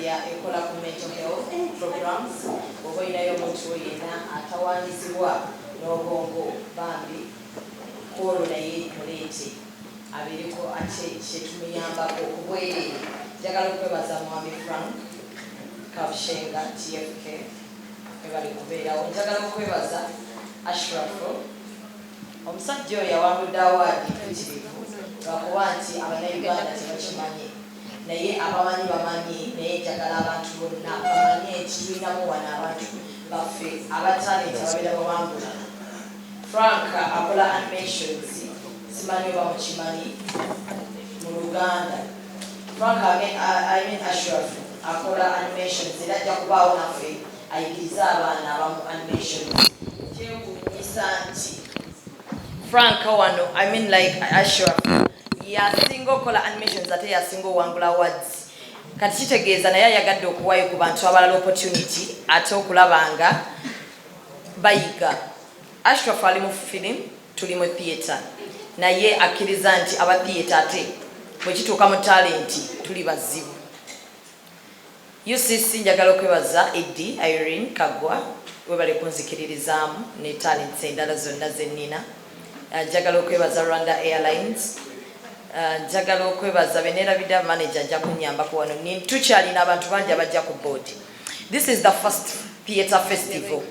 ekola ku mental health programs oba inayo omuntu yena atawaanyizibwa n'obwongo bambi olwo naye muleete abeereko ate kyetumuyambako okubwerere. Njagala okwebaza Mwami Frank Kabushenga TFK ebali kubeerawo. Njagala okwebaza Ashrafo omusajja oyo yawangudde awaadi mpitirivu lwakuba nti Abannayuganda tebakimanyi naye abamanyi bamanyi naye njagala abantu bonna bamanye nti tulinamu wano abantu baffe abatalenti ababeera bawangula. Frank akola animations simanyi oba mukimanyi mu Luganda. Frank I mean Ashraf akola animations era ajja kubaawo naffe ayigiriza abaana abamu animations. Kyewuunyisa nti Frank wano I mean like Ashraf yasinga okola animations ate yasinga owangula awards. Kati kitegeeza naye ayagadde okuwaayo ku bantu abalala opportunity ate okulabanga bayiga. Ashraf ali mu film tuli mu theatre naye akkiriza nti aba theatre ate bwe kituuka mu talenti tuli bazibu. UCC njagala okwebaza Eddie Irene Kagwa webale kunzikiririzaamu ne talents endala zonna zennina. Njagala okwebaza Rwanda Airlines. Njagala okwebaza Benerabida manager ajja kunnyambako wano. Tukyalina abantu bangi abajja ku board. This is the first theatre festival.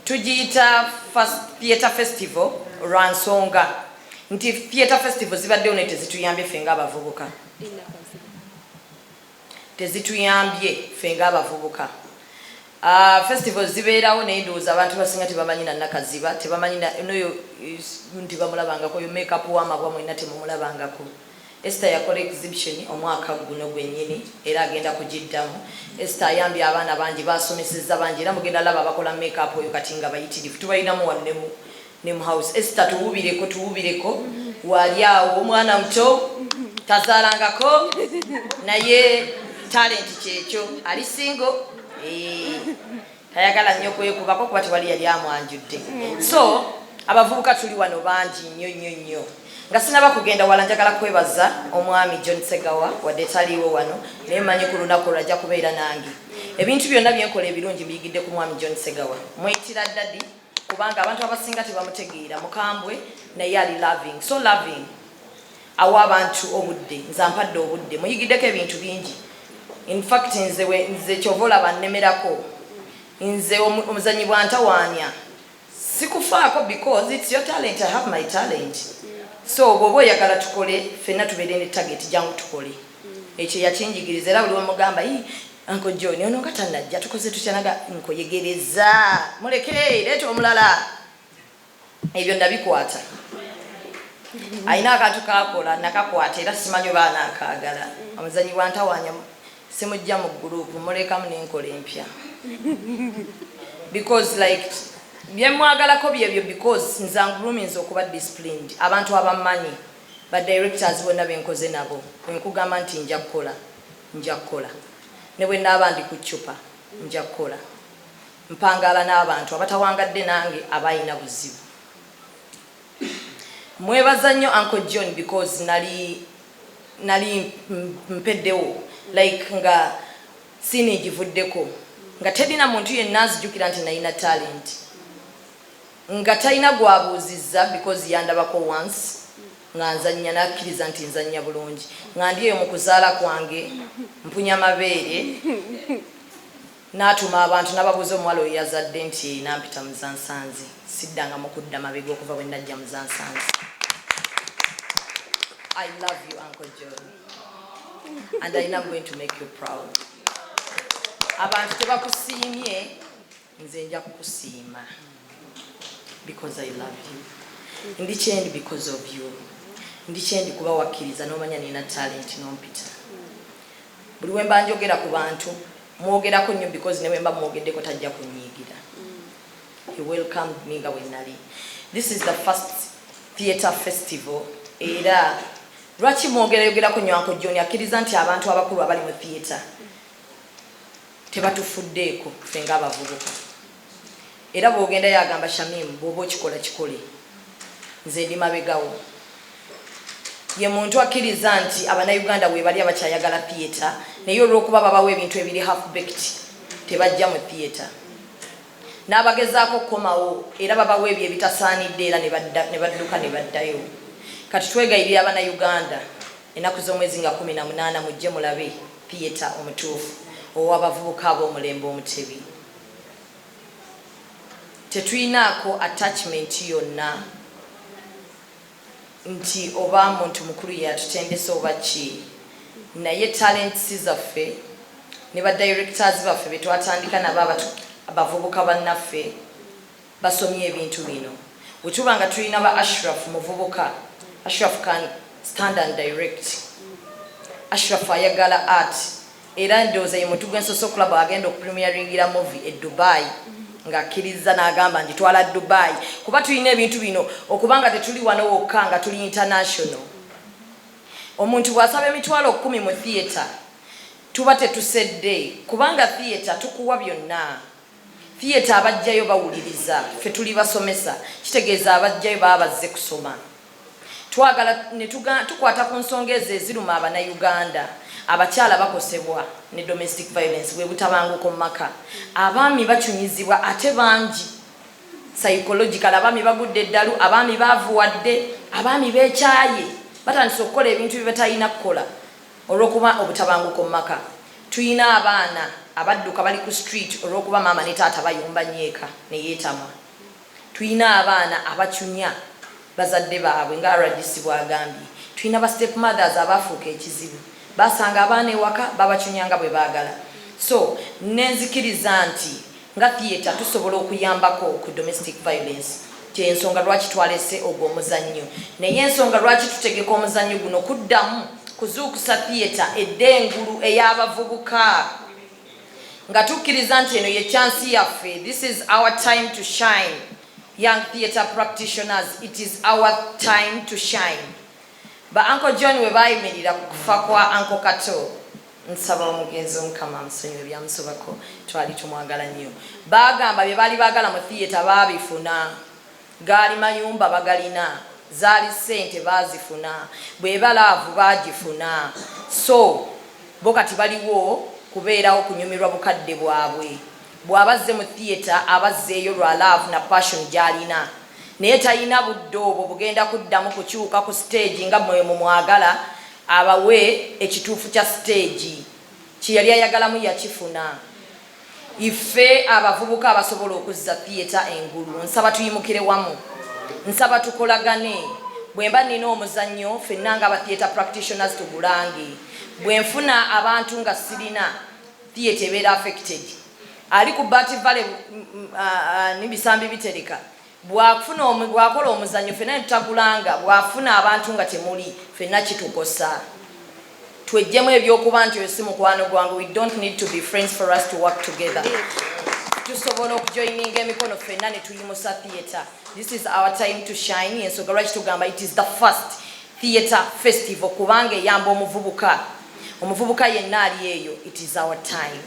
Tugiyita first theatre festival lwa nsonga nti theatre festival zibaddewo naye tezituyambye ffe ng'abavubuka. Tezituyambye ffe ng'abavubuka. Festival zibeerawo naye ndowooza abantu basinga tebamanyi na Nakaziba, tebamanyi noyo nti bamulabangako, yo make-up w'amabwa mwena temumulabangako. Esther yakola exhibition omwaka guno gwennyini era agenda kugiddamu. Esther ayambye abaana bangi basomesezza bangi era mugenda laba bakola make-up oyo kati nga bayitirivu. Tubalinamu wano ne mu house. Esther tuwubireko wali awo omwana muto tazaalangako naye talent kyekyo ali single. Tayagala nnyo kwekubako kuba tewali yali amwanjudde. So abavubuka tuli wano bangi nnyo nga sinaba kugenda wala. Njagala kwebaza omwami John Segawa wadde taliiwo wano naye mmanyi ku lunaku lwajja kubeera nange. Ebintu byonna byenkola ebirungi mbiyigidde ku mwami John Segawa. Mweyitira Daddy kubanga abantu abasinga tebamutegeera mukambwe naye ali loving, so loving. Awa abantu obudde, nze ampadde obudde, muyigiddeko ebintu bingi. In fact nze kyovola bannemerako. Nze omuzanyi bwantawaanya sikufaako because it's your talent, I have my talent. So bw'oba oyagala tukole ffenna tubeere ne target jangu tukole. Ekyo yakinjigiriza era buli wamugamba Uncle John ono nga tannajja tukoze tukyanaga nkoyegereza muleke leeta omulala. Ebyo ndabikwata. Ayina akantu kakola nakakwata era simanyi oba anaakaagala. Omuzanyi bwantawaanya simujja mu group mulekamu n'enkola empya. Because like byemwagalako byebyo because nzanguluminza okuba disciplined. Abantu abamanyi ba directors bonna benkoze nabo nkugamba nti nja kukola ne bwe naaba ndi ku ccupa nja kukola. Mpangala n'abantu abatawangadde nange abayina buzibu. Mwebaza nnyo Uncle John because nali mpeddewo like nga sinigivuddeko nga tedina muntu yenna azijukira nti nalina talent nga talina gwabuuzizza because yandabako once nga nzannya nakkiriza nti nzannya bulungi nga ndi eyo mu kuzaala kwange mpunya mabeere n'atuma abantu n'ababuuza omuwala oyo yazadde nti nampita muzansanzi siddanga mu kudda mabega okuva bwe najja muzansanzi. I love you Uncle John and I am going to make you proud. Abantu tebakusiimye nze nja kukusiima because I love you. Ndi kyendi because of you. Ndi kyendi kuba wakkiriza n'omanya nina talent n'ompita. Buli we mba njogera ku bantu mwogerako nnyo because ne bwe mba mwogeddeko tajja kunyiigira. He welcomed me nga bwe nali. This is the first theatre festival era lwaki mwogerako nnyo Uncle John akkiriza nti abantu abakulu abali mu theatre tebatufuddeeko ffe ng'abavubuka. Era bw'ogenda yagamba Shamim bw'oba okikola kikole nze ndi mabegawo. Ye muntu akkiriza nti Abannayuganda bwe bali abakyayagala theatre naye olw'okuba babawa ebintu ebiri half baked tebajja mu theatre. N'abagezaako okukomawo era babawa ebyo ebitasaanidde era ne badduka ne baddayo. Kati twegayirira Abannayuganda ennaku z'omwezi nga 18 mujje mulabe theatre omutuufu ow'abavubuka ab'omulembe Omutebi. Tetulinaako attachment yonna nti oba muntu mukulu yatutendesa oba ki, naye talents zaffe ne ba directors baffe be twatandika nabo abavubuka bannaffe basomye ebintu bino. Bwe tuba nga tulina ba Ashraf muvubuka, Ashraf can stand and direct. Ashraf ayagala art era ndowooza ye mutu gw'Ensoso Club agenda okupremieringira movie e Dubai ng'akkiriza n'agamba nti twala Dubai kuba tulina ebintu bino okubanga tetuli wano wokka nga tuli international. Omuntu bw'asaba emitwalo 10 mu theatre tuba tetusedde kubanga theatre tukuwa byonna. Theatre abajjayo bawuliriza, ffe tuli basomesa, kitegeeza abajjayo baba bazze kusoma. Twagala ne tukwata ku nsonga ezo eziruma Abannayuganda. Abakyala bakosebwa ne domestic violence bwe butabanguko mu maka. Abaami bachunyizibwa ate bangi. Psychological abaami bagudde eddalu, abaami baavuwadde, abaami beekyaye. Batandise okukola ebintu bye batalina kukola olw'okuba obutabanguko mu maka. Tuyina abaana abadduka bali ku street olw'okuba maama ne taata bayomba nyeeka ne yeetamwa. Tuyina abaana abachunya bazadde baabwe nga RDC bwagambye. Tuyina ba step mothers abaafuuka ekizibu. Basanga abaana ewaka babachunyanga bwe baagala. So nenzikiriza nti nga theatre tusobola okuyambako ku domestic violence. Kyensonga lwaki twalese ogwo omuzannyo. Naye ensonga lwaki tutegeka omuzannyo guno kuddamu kuzuukusa theatre eddengulu ey'abavubuka. Nga tukkiriza nti eno ye chance yaffe. This is our time to shine. Young theatre practitioners, it is our time to shine. Ba Uncle John we bayimirira kufa kwa Uncle Kato. Nsaba omugenzi Omukama amusonyiwe byamusobako twali tumwagala nnyo. Bagamba bye bali baagala mu theatre baabifuna. Gaali mayumba bagalina. Zaali ssente baazifuna. Bwe balaavu baagifuna. So bo kati baliwo kubeerawo kunyumirwa bukadde bwabwe. Bw'abazze mu theatre abazzeeyo lwa love na passion gy'alina. Naye talina budde obwo bugenda kuddamu kukyuka ku stage nga mwe mwagala abawe ekituufu kya stage. Kye yali ayagalamu yakifuna. Iffe abavubuka abasobola okuzza theatre engulu nsaba tuyimukire wamu. Nsaba tukolagane. Bwe mba nina omuzannyo ffenna nga aba theatre practitioners tugulange. Bwe nfuna abantu nga sirina theatre ebeera affected. Ali ku Bati Valley nibisambi bitereka. Bwakola omuzannyo ffenna tutagulanga bwafuna abantu nga temuli ffenna kitukosa. Twejjemu ebyokuba nti oyo si mukwano gwange. We don't need to be friends for us to work together. Tusobola okujoininga emikono ffenna ne tuyimusa theatre. This is our time to shine. Ensonga lwaki tugamba it is the first theatre festival kubanga eyamba omuvubuka. Omuvubuka yenna ali eyo. It is our time.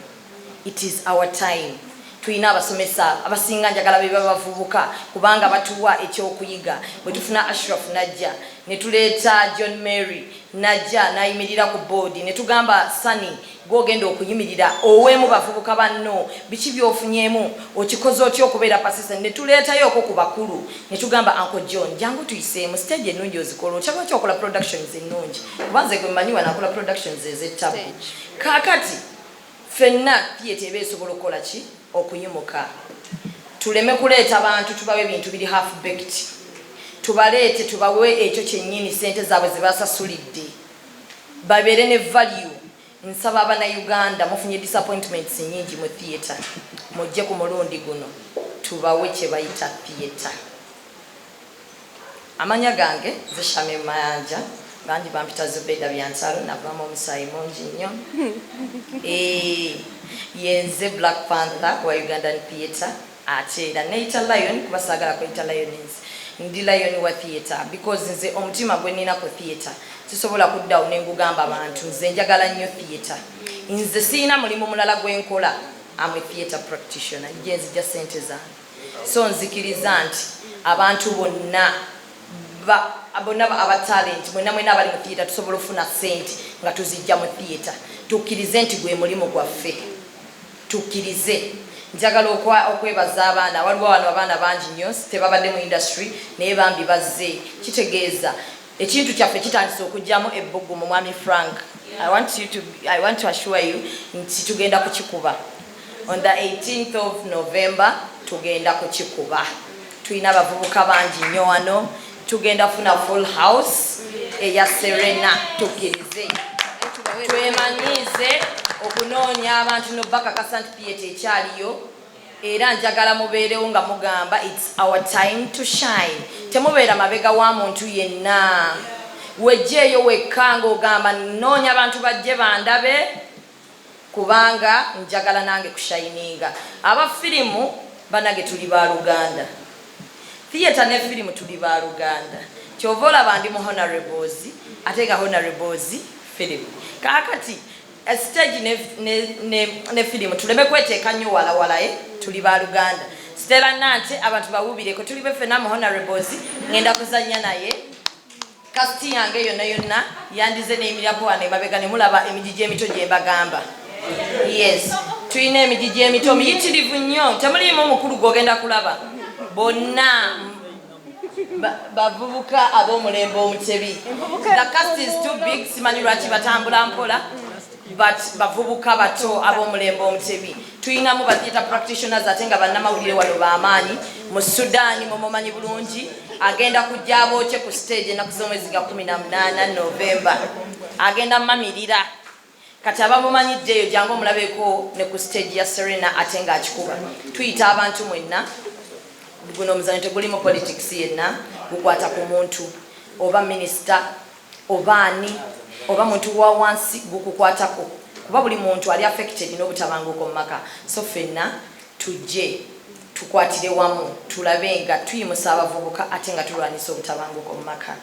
It is our time. Tuyina abasomesa abasinga njagala be bavubuka kubanga batuwa ekyokuyiga. Bwe tufuna Ashraf najja ne tuleeta John Mary najja nayimirira ku board ne tugamba Sunny gwogenda okuyimirira owemu bavubuka banno biki byofunyemu okikoze otyo okubeera pasisa ne tuleetayo okwo ku bakulu ne tugamba Uncle John jangu tuyiseemu stage ennungi ozikola okyaba kyokola productions ennungi kubanze gwe mmanyi wanakola productions ez'ettabu. Kaakati ffenna theatre eba esobola okukola ki okuyimuka. Tuleme kuleeta abantu tubawe ebintu biri half baked. Tubaleete tubawe ekyo kyennyini ssente zaabwe ze basasulidde. Babeere ne value. Nsaba Abannayuganda mufunye disappointments nnyingi mu theatre. Mujje ku mulundi guno tubawe kye bayita theatre. Amanya gange ze Shamim Mayanja bangi bampita Zubeeda byansalo navaamu omusaayi mungi nnyo. Yenze Black Panther wa Ugandan Theatre ate era neita Lion kuba saagala kweyita Lioness. Ndi Lion wa theatre because nze omutima gwe nina ku theatre sisobola kuddawo ne ngugamba abantu nze njagala nnyo theatre. Nze siina mulimu mulala gwe nkola. I'm a theatre practitioner. Nje nzija ssente zange. So nzikiriza nti abantu bonna aba talent mwena abali mu theatre tusobola ofuna ssente nga tuzijja mu theatre. tukkirize nti gwe mulimu gwaffe tukkirize njagala okwebaza abaana waliwo wano abaana bangi nnyo tebabadde mu industry naye bambi bazze kitegeeza ekintu kyaffe kitandise okujjamu ebbugumu mwami Frank I want to assure you nti tugenda kukikuba on the 18th of November tugenda kukikuba tulina abavubuka bangi nnyo wano tugenda funa full house eya Serena tukkirize twemanyiize okunoonya abantu nobakakasa nti theatre ekyaliyo era njagala mubeerewo nga mugamba it's our time to shine temubeera mabega wa muntu yenna wejjeeyo wekka ng'ogamba noonya abantu bajje bandabe kubanga njagala nange kushayininga aba firimu banage tuli ba Luganda theatre ne firimu tuli ba Luganda kyova olaba ndi mu honorables ate nga honorables firimu kakati stage ne firimu tuleme kweteeka nnyo walawala tuli ba Luganda Stella Nante abantu bawubireko tuli befena mu honorables ngenda kuzanya naye kasti yange yonna yandize n'emirako wano emabega ne mulaba emijiji emito gye mbagamba yes tulina emijiji emito miyitirivu nnyo temulimu omukulu gw'ogenda kulaba bonna bavubuka ab'omulembe omutebi the cast is too big simanyi lwaki batambula mpola but bavubuka bato ab'omulembe omutebi tulinamu ba theatre practitioners ate nga bannamawulire wano b'amaanyi mu Sudan mumumanyi bulungi agenda kujja abookye ku stage ennaku z'omwezi ga 18 November agenda mamirira kati abamumanyiddeeyo jangu omulabeko ne ku stage ya Serena ate nga akikuba tuyita abantu mwenna guno omuzanyo tegulimu politics yenna gukwata ku muntu oba minister oba ani oba muntu wa wansi gukukwatako kuba buli muntu ali affected n'obutabanguko mu maka so fenna tujje tukwatire wamu tulabe nga tuyimusa abavubuka ate nga tulwanisa obutabanguko mu maka.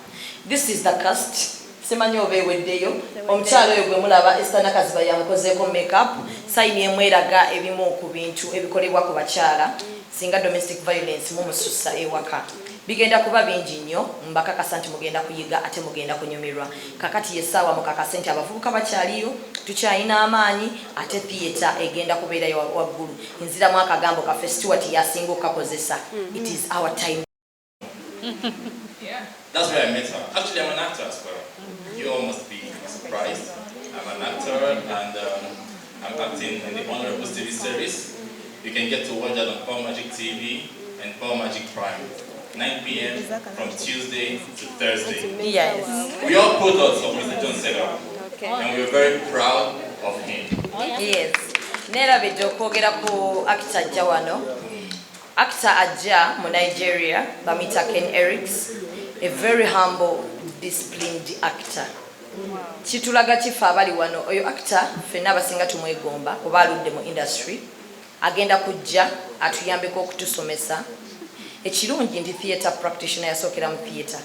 This is the cast simanyi obeweddeyo omukyalo oyo gwe mulaba Esther Nakaziba yamukozeeko makeup sayini emweraga ebimu ku bintu ebikolebwa ku bakyala singa domestic violence mumususa ewaka bigenda kuba bingi nnyo mbakakasa nti mugenda kuyiga ate mugenda kunyumirwa kakati yesaawa mukakasa nti abavubuka bakyaliyo tukyalina amaanyi ate theatre egenda kubeerayo waggulu nziramu akagambo kaffe Stuart yasinga okukakozesa it is our time. Yeah, that's where I met her. Actually, I'm an actor as well. You all must be surprised. I'm an actor and I'm acting in the Honorable TV series. You can get to watch that on Power Magic TV and Power Magic Prime. 9 p.m. from Tuesday to Thursday. Yes. We are products of Mr. John Segal. Okay. And we're very proud of him. Yes. Nera bejokwogera ku actor Jawano. Actor Aja mu Nigeria, bamita Ken Eriks, a very humble, disciplined actor. Kitulaga kifa abali wano oyo actor fenna basinga tumwegomba kuba aludde mu industry agenda kujja atuyambeko okutusomesa. Ekirungi ndi theatre practitioner yasookera mu theatre.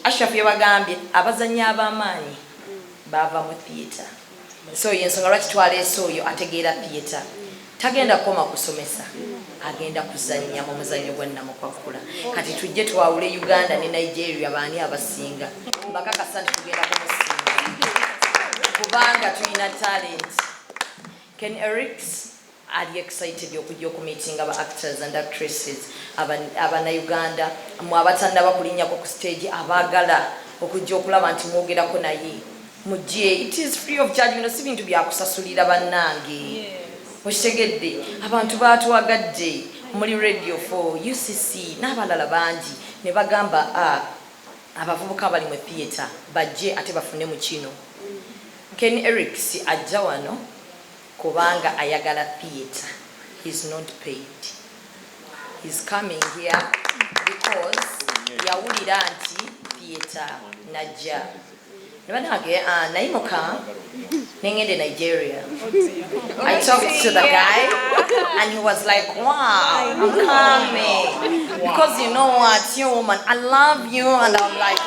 Ashraf yabagambye abazannyi ab'amaanyi bava mu theatre. So yensonga lwaki twaleese oyo ategeera theatre. Tagenda koma kusomesa. Agenda kuzannya mu muzannyo gwa Namukwakula. Kati tujje twawule Uganda ne Nigeria baani abasinga. Bakakasa nti tugenda kumusinga. Kubanga tulina talent. Ken Eriks are excited okujja okumeetinga aba actors and actresses abana Uganda mu abatanda bakulinnyako ku stage abaagala okujja okulaba nti mwogerako naye mujje. It is free of charge. Bino si bintu byakusasulira bannange. Mushitegedde abantu baatwagadde muri Radio 4 UCC n'abalala bangi ne bagamba abavubuka bali mu theatre bajje ate bafune mu kino. Ken Eriks ajja wano kubanga ayagala theatre. He's not paid. He's coming here because yawulira nti theatre najja. Nebanage nayimuka nengende Nigeria. I talked to the guy and he was like, wow, I'm coming because you know what, you woman, I love you. And I'm like,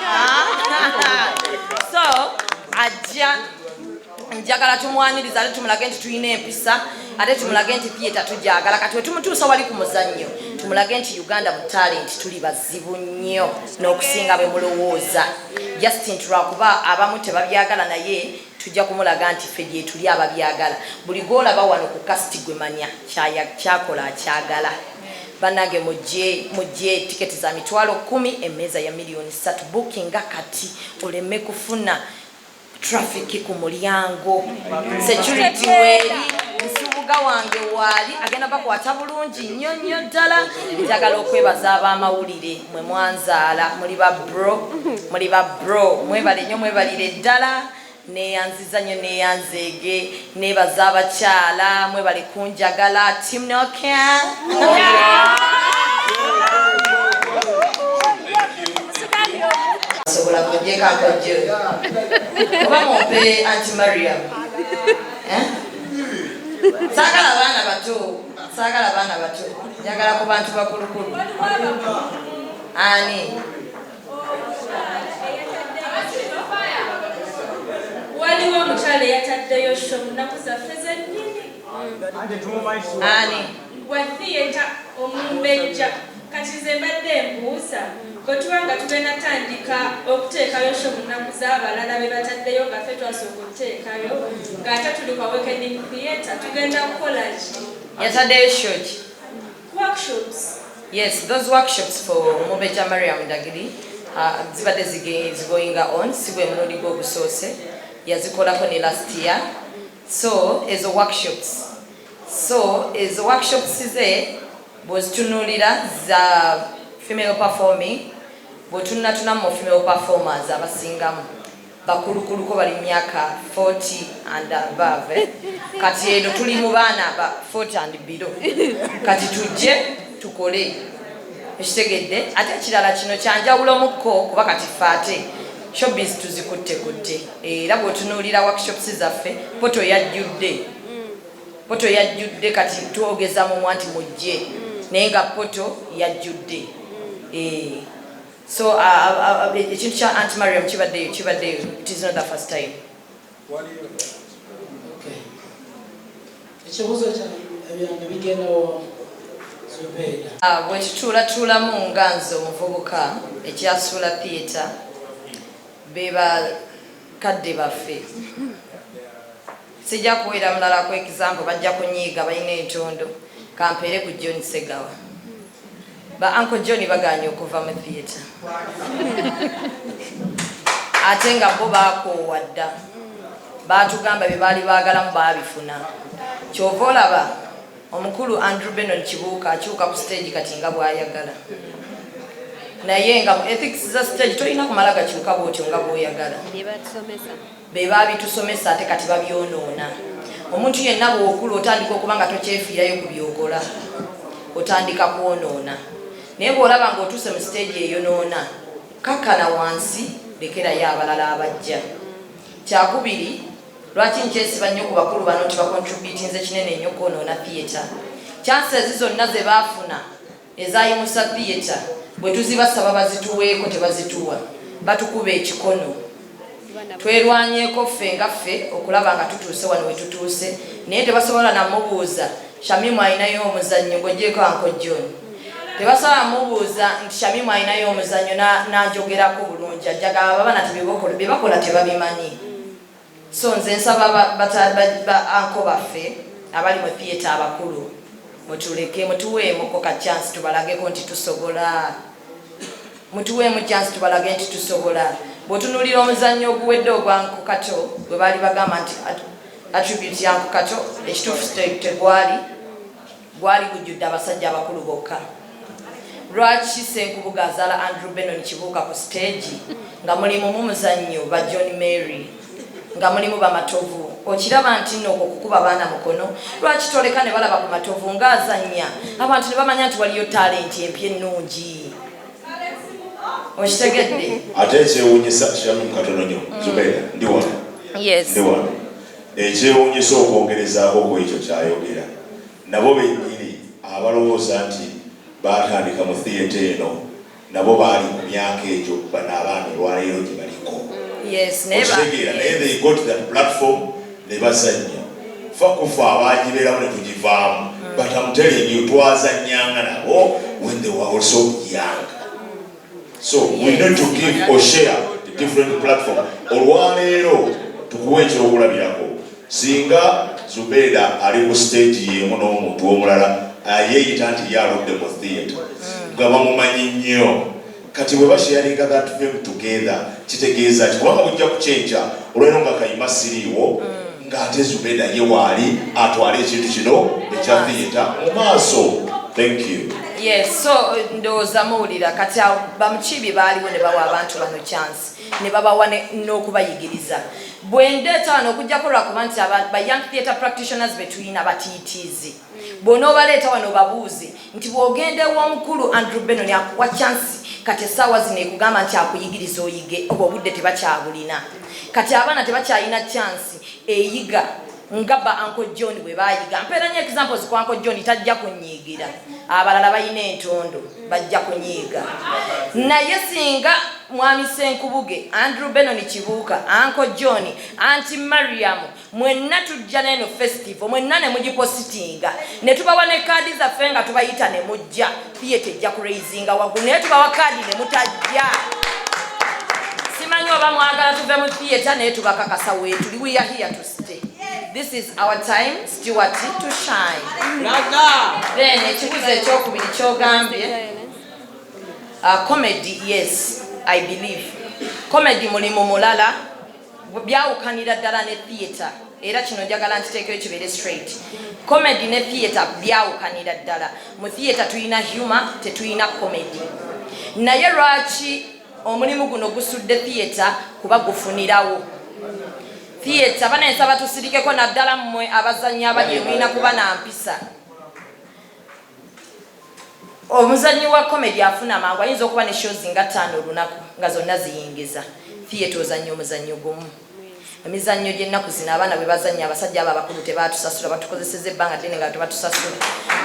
so ajja njagala tumwaniriza ate tumulage nti tulina empisa ate tumulage nti theatre tujagala kati wetumutuusa wali ku muzannyo tumulage nti Uganda mu talent tuli bazibu nnyo n'okusinga bwe mulowooza. Just lwakuba abamu tebabyagala naye tujja kumulaga nti ffe gye tuli ababyagala buli gwolaba wano ku kasiti gwe manya kyakola akyagala bannange mujje tiketi za $10,000 emmeeza ya $3,000,000 bookinga kati oleme kufuna traffic ku mulyango security weri nsubuga wange wali agenda bakwata bulungi nnyo ddala njagala okwebaza ab'amawulire mwe mwanzaala muli ba bro mwebale nnyo mwebalire ddala neyanziza nnyo neyanzeege nebaza abakyala mwebale kunjagala timnoka sobola kujeka kojjo oba mumpe Aunty Mariam saagala abaana bato njagala ku bantu bakulukulu ani waliwo omukyala eyataddeyo sho mu nnaku zaffe zennyini ani gwa theatre omumbejja kati ze mbadde embuusa bwe tuba nga tugenda tandika okuteekayo sho mu nnaku z'abalala be bataddeyo nga ffe twasooka okuteekayo ng'ate tuli kwa weekending theatre tugenda kukola ki yataddeyo shoki workshops. Yes, those workshops for Mubeja Mariam Dagiri zibadde zigoinga on sigwe muludi gwo gusose yazikolako ne last year. So ezo workshops ze bwezitunulira za female performing bwetunatuna mu female performers abasingamu bakulukuluko bali myaka 40 and above kati eno tuli mu baana ba 40 and below kati tujje tukole ekitegedde ate ekirala kino kyanjawulo mukko kuba kati fate showbiz tuzikutte era bw'otunuulira workshops zaffe poto yajjudde kati twogeza mu mwanti mujje naye nga poto yajjudde so ekintu kya Aunty Mariam kibaddeyo it is not the first time. ekibuuzo kyange bigendawo bwe tutuulatulamu nga nze omuvubuka ekyasuula theatre be bakadde baffe sijja kuwera mulala ku example bajja kunyiiga balina entondo kampeere ku John Segawa ba Uncle John baganye okuva mu theatre ate nga bo baakoowa dda baatugamba bye baali baagalamu baabifuna kyova olaba omukulu Andrew Benon Kibuuka akyuka ku stage kati nga bw'ayagala naye nga mu ethics za stage tolina kumala gakyuka bw'otyo nga bw'oyagala be baabitusomesa ate kati babyonoona omuntu yenna bw'okula otandika okuba nga tokyefiirayo ku byokola otandika kwonoona naye bw'olaba ng'otuuse mu stage eyonoona kakkana wansi lekerayo abalala abajja kyakubiri lwaki nkyesiba nnyo ku bakulu bano tibakontributinze kinene nnyo kwonoona theatre chances zonna ze baafuna ezayimusa theatre bwe tuzibasaba bazituweeko tebazituwa batukuba ekikono twerwanyeeko ffe nga ffe okulaba nga tutuuse wano we tutuuse naye tebasobola namubuuza Shamim alinayo omuzannyo ng'ogyeko Uncle John tebasobola mubuuza nti Shamim alinayo omuzannyo n'ajogerako bulungi ajjagala abaana bye bakola tebabimanyi. So nze nsaba ba anko baffe abali mu theatre abakulu mutuleke mutuweemuko ka chance tubalageko nti tusobola mutuweemu chance tubalage nti tusobola bw'otunuulira omuzannyo oguwedde ogwa Nku Kato gwe baali bagamba nti attribute ya Nku Kato ekituufu gwali gujjudde abasajja abakulu bokka. Lwaki Senkubuga azaala Andrew Benon Kibuuka ku stage nga mulimu muzannyo ba John Mary nga mulimu bamatovu okiraba nti nno okukuba abaana mukono lwaki toleka ne balaba ku matovu ng'azannya abantu ne bamanya nti waliyo talenti empya ennungi okitegedde ate ekyewuunyisa Shamim katono nnyo Zubeeda ndi wano ekyewuunyisa okwongerezaako ku ekyo kyayogera nabo bennyini abalowooza nti baatandika mu theatre eno nabo baali ku myaka egyo bano abaana olwaleero gye baliko okitegeera naye they got that platform ne bazannya fa kufa abaagibeeramu ne tugivaamu but I'm telling you twazannyanga nabo when they were also young. So we need to give or share the different platform olwaleero tukuwe ekyokulabirako. Singa Zubeeda ali ku stage yemu n'omuntu omulala yeeyita nti yaludde mu theatre nga bamumanyi nnyo, kati bwe basharinga that film together kitegeeza ki kubanga bujja kucyenca olwaleero nga Kayima siriiwo ng'ate Zubeeda ye waali atwala ekintu kino ekya theatre mu maaso. Thank you. Yes, so ndowooza muwulira kati bamukiibi baaliwo ne bawa abantu bano chance ne babawa n'okubayigiriza. Bwe ndeeta wano okujjako lwakuba nti ba young theatre practitioners between batiitiizi bw'ona obaleeta wano babuuze nti bw'ogenda ew'omukulu Andrew Beno akuwa chance kati essaawa zino ekugamba nti akuyigiriza oyige obwo obudde tebakyabulina. Kati abaana tebakyalina chance eyiga nga ba Uncle John bwe baayiga. Mpeera nnyo examples ku Uncle John tajja kunyiigira, abalala balina entondo bajja kunyiiga. Naye singa mwami Senkubuge, Andrew Beno Kibuuka, Uncle John, Auntie Mariam mwenna tujja n'eno festival mwenna ne mugipositinga ne tubawa ne kaadi zaffe nga tubayita ne mujja theatre ejja kuraisinga waggulu naye tubawa kaadi ne mutajja. Simanyi oba mwagala tuve mu theatre naye tubakakasa weetuli. We are here to stay. This is our time, Stewart, to shine. Then, ekibuuzo ekyokubiri kyogambye. Comedy, yes, I believe. Comedy mulimu mulala byawukanira ddala ne theatre. Era kino njagala nkiteekeyo kibeere straight. Comedy ne theatre byawukanira ddala. Mu theatre tulina humor, tetulina comedy. Naye lwaki omulimu guno gusudde theatre kuba gufunirawo? Theatre bana ensaba tusirikeko naddala mmwe abazannyi abali mwina kuba na mpisa. Omuzannyi wa comedy afuna mangu ayinza okuba ne shows nga 5 olunaku nga zonna ziyingiza. Theatre ozannyo omuzannyo gumu. Emizannyo gy'ennaku zino abaana bwe bazannya abasajja abo abakulu tebatusasula batukozeseza ebbanga ddene nga tebatusasula.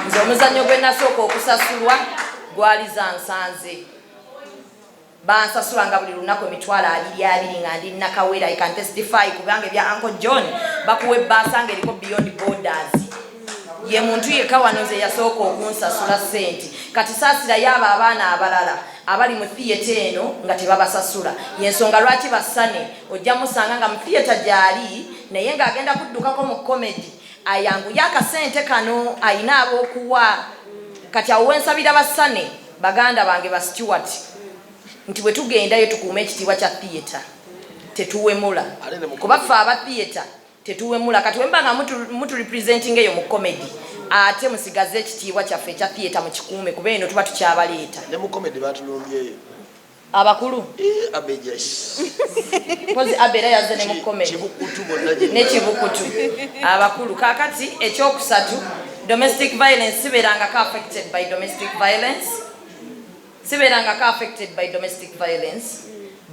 Nze omuzannyo gwe nasooka okusasulwa gwali za nsanze. Bansasula nga buli lunaku emitwalo 22 nga ndi nakawera. I can testify kubanga ebya Uncle John bakuwa ebbaasa nga eriko beyond borders. Ye muntu yekka wano nze yasooka okunsasula ssente. Kati saasira yaba abaana abalala abali mu theatre eno nga tebabasasula. Yensonga lwaki basane ojja musanga nga mu theatre gyali naye ng'agenda kuddukako mu comedy ayanguye akasente kano ayina ab'okuwa. Kati awo wensabira basane baganda bange ba Stewart nti bwe tugendayo tukuume ekitiibwa kya theatre tetuwemula kuba ffe aba theatre tetuwemula. Kati wemba nga mutu representing eyo mu comedy ate musigaze ekitiibwa kyaffe ekya theatre mu kikuume kuba eno tuba tukyabaleeta. Ne mu comedy batulumbyeyo abakulu abejashi pozi abera yazze ne mu comedy kibukutu bonna ne kibukutu abakulu. Kakati ekyokusatu domestic violence siberanga affected by domestic violence. Affected by domestic violence,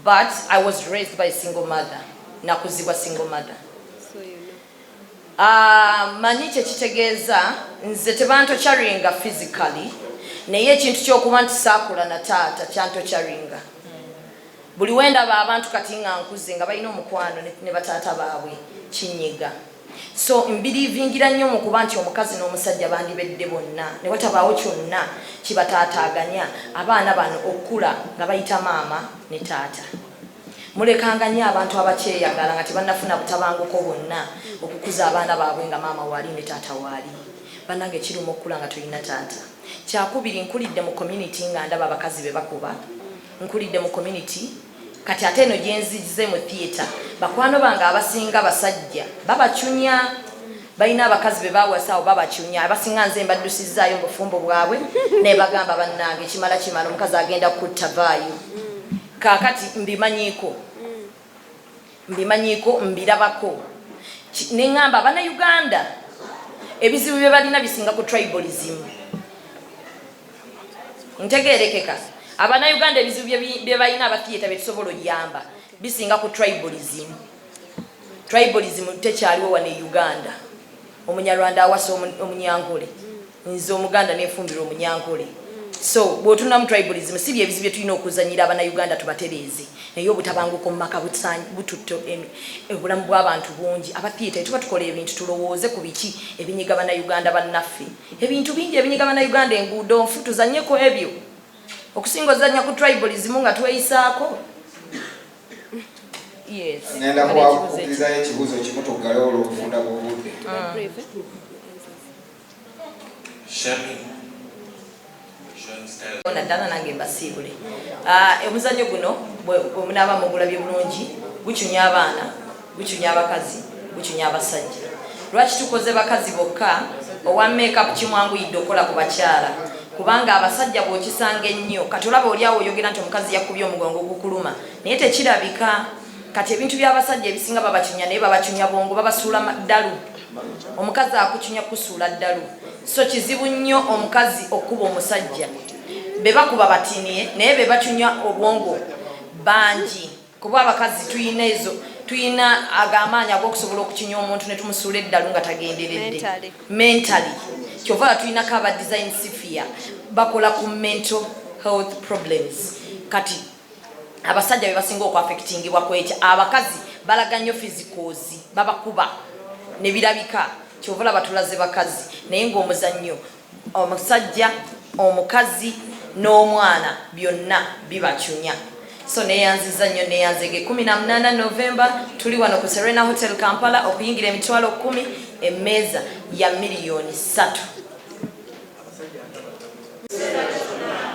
but I was raised by a single mother. Nakuzibwa single mother. So you know. Manyi kyekitegeza nze tebantocharinga physically naye ekintu ky'okuba nti saakula na taata kyantocharinga. Buli wenda abantu kati nga nkuze nga balina omukwano ne bataata baabwe kinyiga. So mbirivingira nnyo mu kuba nti omukazi n'omusajja bandibedde bonna ne watabaawo kyonna kibataataaganya abaana bano okula nga bayita maama ne taata. Mulekanga nnyo abantu abakyeyagala nga tebannafuna butabanguko bonna okukuza abaana baabwe nga maama waali ne taata waali. Bannange kiruma okula nga tulina taata. Kyakubiri nkulidde mu community nga ndaba abakazi be bakuba. Nkulidde mu community kati ate eno gyenzize mu theatre bakwano bange abasinga basajja babacunya balina abakazi be bawasaawo babacunya abasinga nze mbaddusizaayo mu bufumbo bwabwe ne bagamba bannange kimala omukazi agenda kuttavaayo. Kaakati mbimanyiiko mbirabako ne ngamba Bannayuganda ebizibu bye balina bisinga ku tribalism. Ntegeerekeka Abannayuganda ebizibu bye balina abatheatre be tusobola oyamba bisinga ku tribalism. Tribalism tekyaliwo wano e Uganda. Omunyarwanda awasa omunyankole nze omuganda nefumbira omunyankole. So bw'otuna mu tribalism si byebizibu bye tulina okuzanyira Abannayuganda tubatereeze naye obutabanguko mu maka bututto obulamu bw'abantu bungi. Abatheatre tuba tukola ebintu tulowooze ku biki ebinyiga Bannayuganda bannaffe. Ebintu bingi ebinyiga Bannayuganda enguudo nfu tuzannyeko ebyo. Okusinga ozannya ku tribalism nga tweyisaako. Yes. Ngenda kuwakukiriza ekibuuzo kimu tuggale olw'okufunda bw'obudde. Naddala nange mbasiibule. Omuzannyo guno bwe munaaba mugulabye bulungi gukyunya abaana, gukyunya abakazi, gukyunya abasajja. Lwaki tukoze bakazi bokka? Owa make-up kimwanguyidde okukola ku bakyala. Kubanga abasajja bw'okisanga ennyo, kati olaba oli awo oyogera nti omukazi yakubye omugongo gukuluma, naye tekirabika. Kati ebintu by'abasajja ebisinga babakyunya naye babakyunya bwongo, babasuula ddalu. Omukazi akukyunya kusuula ddalu. So kizibu nnyo omukazi okuba omusajja. Be bakuba batiniye naye be bakyunya obwongo bangi. Kuba abakazi tuyina agamaanyi ag'okusobola okukyunya omuntu ne tumusuula eddalu nga tagenderedde. Mentally. Kyova tuyinako aba design sphere bakola ku mental health problems. Kati abasajja be basinga okwaffectingibwa kwekya, abakazi balaga nnyo physicals babakuba ne birabika. Kyova olaba tulaze bakazi naye ng'omuzannyo omusajja, omukazi n'omwana byonna bibakyunya. So neyanziza nnyo neyanzege 18 November tuli wano ku Serena Hotel Kampala okuyingira emitwalo 10 emmeeza ya miliyoni 3.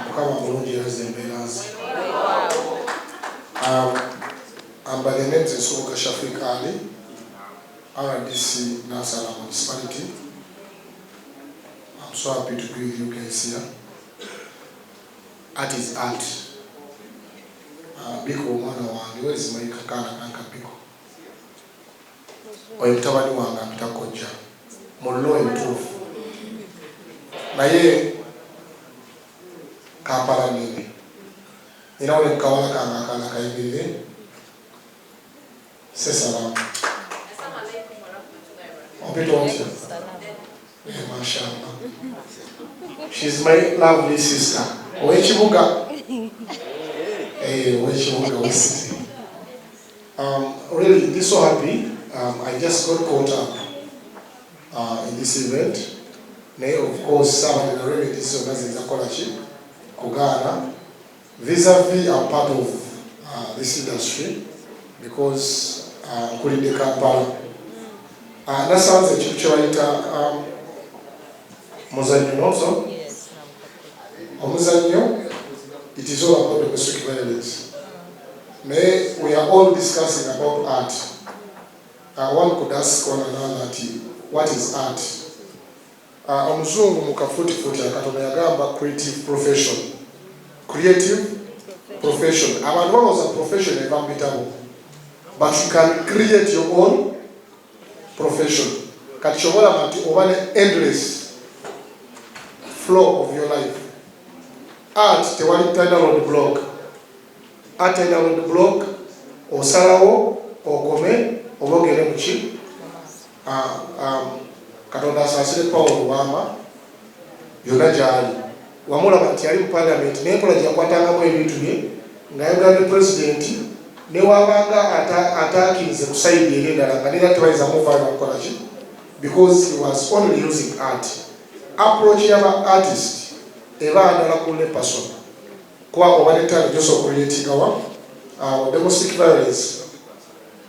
Mukama mulungi yazze embeeraze. I'm by the names of Soboka Shafik Ali, RDC Nasala Municipality. I'm so happy to be with you guys here. Art is art. Biko mwana wange wezi maika kana kanka biko. Oyo mutabani wange apita kojja. Mullo entuufu. Naye Kampala nini. Nina ule mkawala kanga kana kayimirire. Salaam. Opito wanti. Mashallah. She's my lovely sister. Owechibuga. Really, this so happy. I just got caught up in this event. Of course, some of the remedies of the scholarship, Kugana, vis-a-vis are part of this industry because Kulinde Kampala. That sounds a chipchoita Mozanyo also. Mozanyo. It is all about domestic violence. We are all discussing about art. One could ask one another, what is art? Omuzungu mukafuti akatona yagamba creative profession. Creative profession. Abantu was a profession evambitabo. But you can create your own profession. Kachobola mati obane endless flow of your life. Art tewali tanda road block. Art tanda road block osalawo okome obogere muki Katonda asasire Paul Wama yona jali wamulaba nti yali mu parliament n'enkola gye yakwatangamu ebintu bye ng'ayogera ne president ne wabanga atakinze ku side eri endala nga nera tebayinza muvayo okukola ki because he was only using art. Approach y'aba artist eba andala ku le person kuba obanetali joso creating our domestic violence.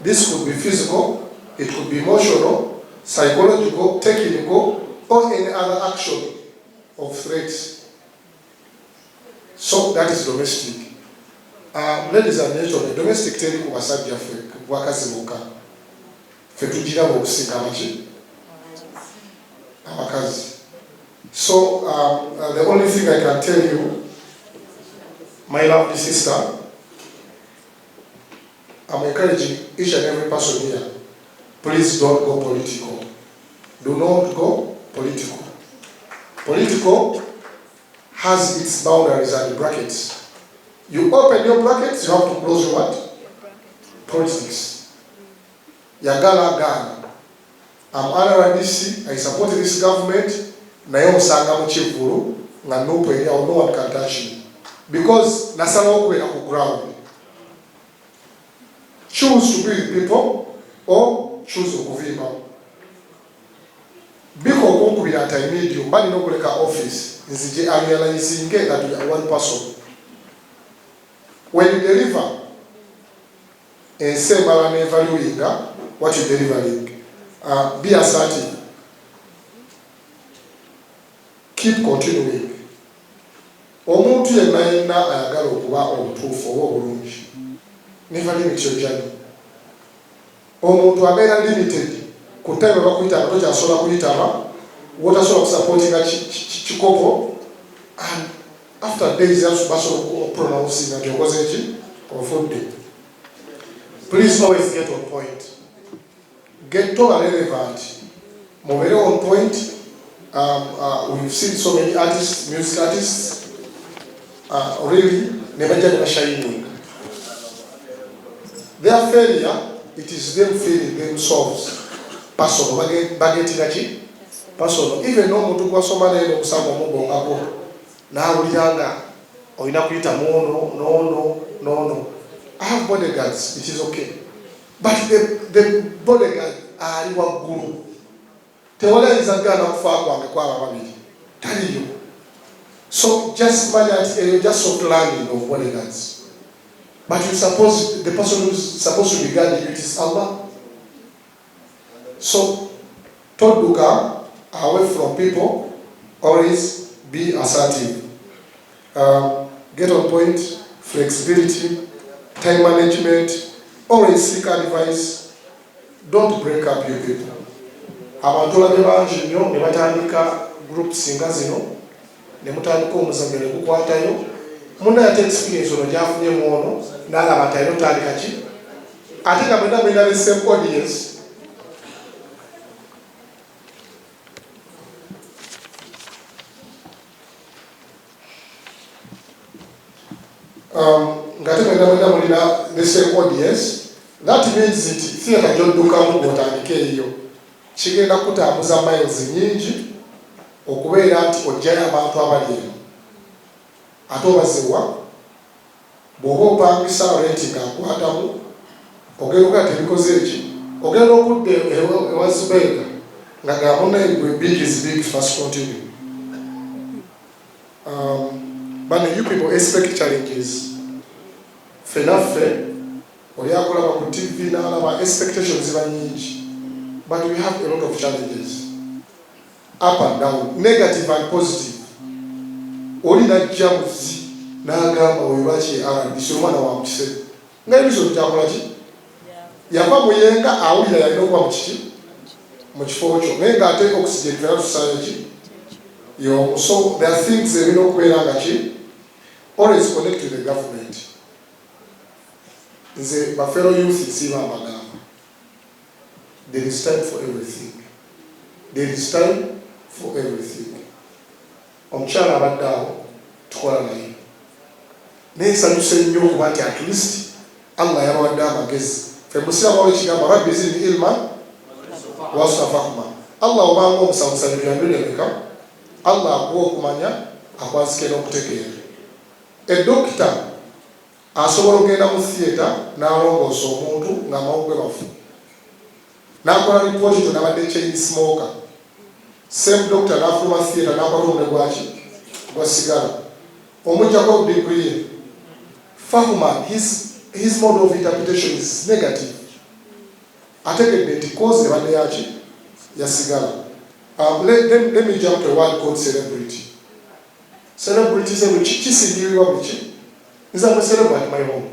This could be physical, it could be emotional, psychological, technical, or any other action of threats. So that is domestic. Ladies and gentlemen, domestic teri kubasajja ffe bwakazi bokka. Ffe tugira okusinga abakazi. So the only thing I can tell you, my lovely sister, I'm encouraging each and every person here, please don't go political. Do not go political. Political has its boundaries and brackets. You open your brackets, you have to close your what? Politics. Yagala Ghana. I'm under RDC, I support this government. Nayo usanga mu kivulu nga no one can touch you. Because nasala okwera ku ground. Choose to be with people or choose okuvimba. Biko okukubira ata immediate bali nokuleka office nzije realizing that you are one person. When you deliver ensemala ne valuing what you delivering. Be assertive. Keep continuing. Omuntu yenna ayagala okuba obutuufu oba obulungi. Never limit your journey. Omuntu abeera limited ku time bakuyitaba tokyasobola kuyitaba wotasobola kusupportinga kikopo and after days basobola okupronouncing nti okoze ki ofudde. Please always get on point. Get to relevant. Mubere on point. We've seen so many artists, music artists, really never get shining. Their failure, it is them failing themselves. Personal, bageting personal. Even no muntu kwa soma na ino kusama mungu ngako. Na uliyanga, oina kuita no. I have bodyguards, it is okay. But the bodyguard are guru. Tewala izagana kufa kwa mekwa mabili. Tell you. So just manage, just soft landing of bodyguards. But you suppose the person who's supposed to be guarding it is Allah. So don't look away from people. Always be assertive. Get on point. Flexibility, time management. Always seek advice. Don't break up your people. Abantu bangi nnyo ne batandika groups nga zino ne mutandika omuzannyo ne gukwatayo munna yate experience ono gyafunye muono n'alaba nti alina otandika ki ate nga mwena mwina the same audience. Nga ate mwena mulina the same audience, that means nti theatre gy'oddukamu bw'otandika eyo kigenda kutambuza miles nyingi okubeera nti ojjayo abantu abali eno ate obazewa bw'oba opangisa renti ng'akwatamu ogenda okuba tebikoze eki ogenda okudda ewa Zubeeda nga gamunaigwe big is big first continue. But you people expect challenges. Fenaffe oli akulaba ku TV n'alaba expectations ziba nyingi. But we have a lot of challenges, up and down, negative and positive. Oli najja muzi n'agamba webaaki arabisi omwana wa mukise nga ebiso bikyakola ki yava muyenga awulira yalina okuba mukiki mu kifo kyo naye ng'ate oxygen fena tusaayo ki yomu. So there are things ebirina okubeera nga ki always connect to the government. Nze bafero youth nsiiba amagamba. There is time for everything. There is time for everything. Omukyala abadde awo tukola naye. Naye nsanyuse nnyo okuba nti at least Allah yabawadde amagezi. Ffe musiramu ekigamba rabbi zidni ilman wasna fahma. Allah obanga omusamusabirira emeka Allah akuwa okumanya akwazike n'okutegeera. Edokita asobola okugenda mu theatre n'alongoosa omuntu ng'amawuggwe ge bafu. Nakola report to nabadde chain smoker. Same doctor n'afuluma theatre n'akola omule gwaki gwa sigala. Omujjako degree. Fahuma, his mode of interpretation is negative. Ategedde nti cause ebadde yaki ya sigala. Let me jump to a word called celebrity. Celebrity is a kisigiriwa biki. Nze am a celebrity at my home,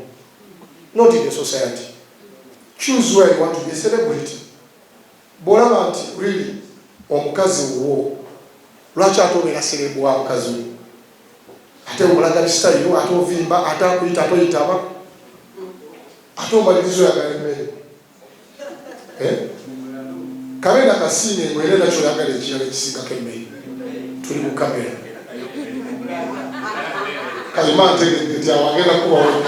not in the society. Choose where you want to be a celebrity. Bolaba nti really omukazi wo lwaki ate obeera serebu wa mukazi we ate omulaga style ate ovimba ate akuyita ate oyitaba ate omaliriza oyagala emmere kabeera kasiine ngwere nakyo oyagala ekirala ekisiigako emmere tuli ku kamera kalima ntegedde nti awagenda kubawajo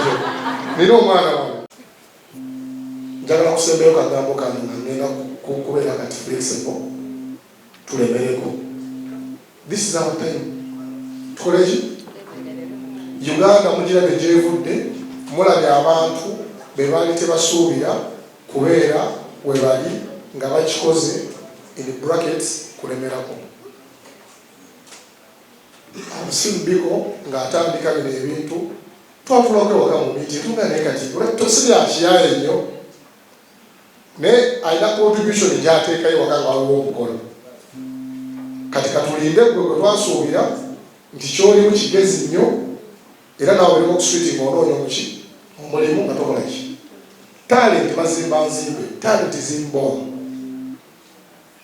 nina omwana wange njagala kusembayo kagambo kange nga ngenda kubeera kati flexible tulemereko. This is our time. Tukoleki Uganda mugirabe gyevudde mulabye abantu be baali tebasuubira kubeera we bali nga bakikoze in brackets kulemerako. Amusimu biko ng'atandika bino ebintu twatulako ewaka mu miti tunga naye kati tosirya kiyaye nnyo ne alina contribution gy'ateekayo wakanga waliwo omukono kati katulinde gwe twasuubira nti kyolimu kigezi nnyo era naawe olimu okuswiti ng'onoonya muki omulimu nga tokolaki talent bazimba nzimbe talent is inborn.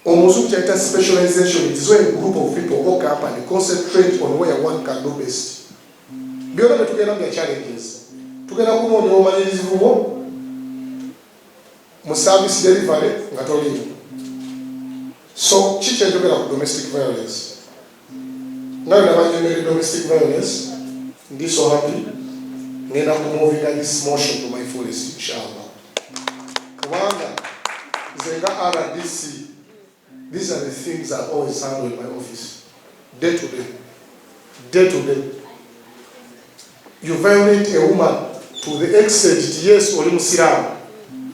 Omuzungu kyayita specialization. It is where a group of people or company concentrate on where one can do best. Byonna bye tugenda mu challenges tugenda kunoonya obumanyirivu bwo mu service delivery nga toliimu. So kiki enjogera ku domestic violence? Nga nabanyomere domestic violence ndi so happy ngenda kumovinga this motion to my fullest inshallah. Kubanga nze nga RDC, these are the things I always handle in my office day to day. Day to day. You violate a woman to the extent yes oli musiraamu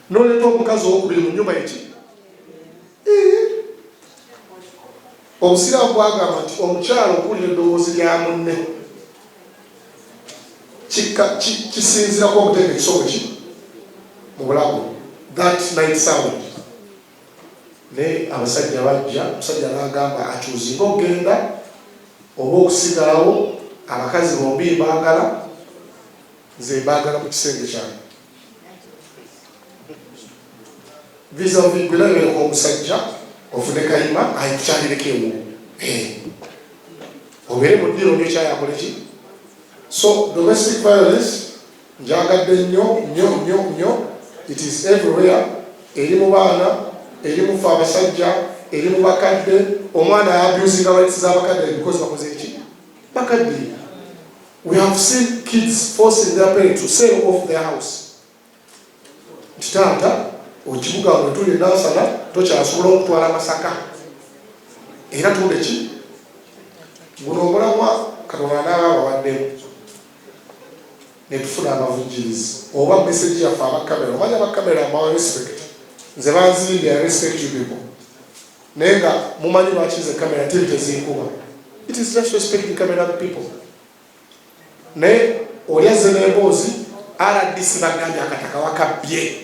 noleta omukazi owokubiri mu nnyumba eki obusiraamu bwagamba nti omukyalo okuwulira eddoboozi lya munne kisinzirako okuteeka ekisomo ki mu bulago that night sound. Ne abasajja bajja omusajja n'agamba akyuzinga okugenda oba okusigalawo abakazi bombi mbaagala nze mbaagala mu kisenge kyange vis-a-vis gwe nayoyeko omusajja ofune kayima ayikukyalireko ewo obeere mu ddiiro nyo ekyayakoleki. So domestic violence njagadde nnyo. It is everywhere. Eri mu baana, eri mu fe abasajja, eri mu bakadde. Omwana abusinga rights z'abakadde because bakoze eki bakadde. We have seen kids forcing their parents to sell off their house. Tata okibuga bwe tuli nansala tokyasobola okutwala Masaka era tuwude ki guno omulamwa Katonda n'abawaddemu ne tufuna abavujjirizi oba message yaffe abakamera omanya abakamera amawa respect nze banzimbye I respect you people naye nga mumanyi lwaki ze kamera tiri tezinkuba. It is just respecting camera people. Naye olyaze n'emboozi RDC bagambye akataka wakabbye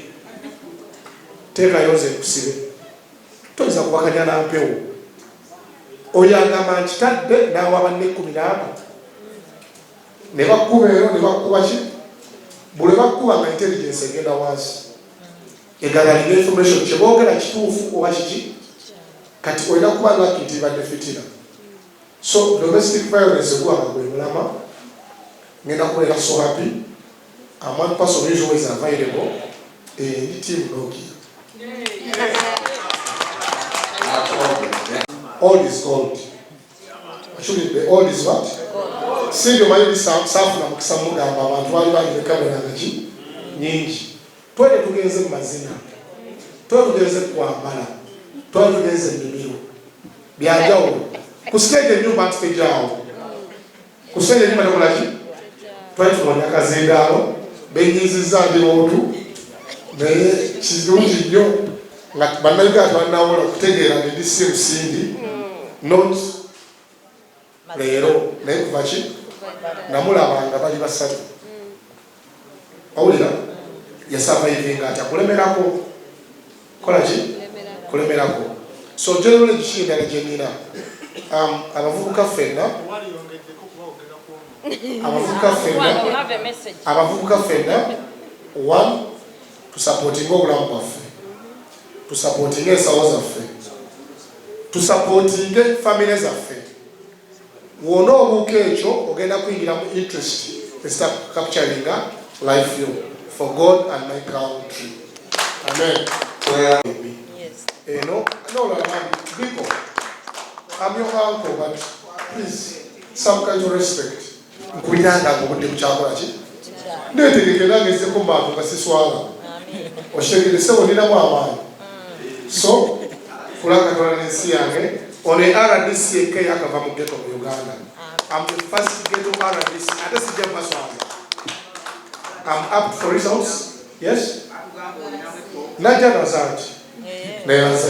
teekayo nze kusibe toyinza kubakanya na mpewo oyo agamba nkitadde n'awa banne 14 ne bakkuba ero ne bakkuba ki buli bakkuba nga intelligence egenda wansi egalalira information kyeboogera kituufu oba kiki kati olina kuba laki nti badde fitina. So domestic violence egwanga gwe mulama ngenda kubeera so happy. One person who is always available in team Loki. All is gold. Actually, the all is what? See the money safu na mkisamuga abantu bali bali kamera ngaji nyingi. Twende tugenze mazina. Twende tugenze kwambala. Twende tugenze mimiro. Byajawo. Kustage nyumba atstage awo. Kustage nyumba ndokolaji. Twende tumonya kazengalo. Benyiziza ndi otu. Naye kizungi nnyo nga bannayuga tebannawula okutegeera ndi si musindi not leero naye kuba ki namulabanga bali basatu awulira yasavaivinga atya kulemerako kola ki kulemerako. So generally kikiendala gye nina abavubuka ffenna one tusupportinga obulamu bwaffe, tusupportinga ensawo zaffe, tusupportinge family zaffe. Wona obuuka ekyo ogenda kuyingira mu interest start capturing life for God and my country. Amen. Yes. No, people, I'm your uncle, but please, some kind of respect. Nkuliranga ngobudde bukyakola ki neetegekera ngezeko maato nga siswala okitegedese oninamu amaanyi. So kulanga tola n'ensi yange ono RDC ekka yakava mu ghetto mu Uganda. I'm the first ghetto RDC ate sijja mbaswaza. I'm up for results. Yes? Najja nazanti neyanze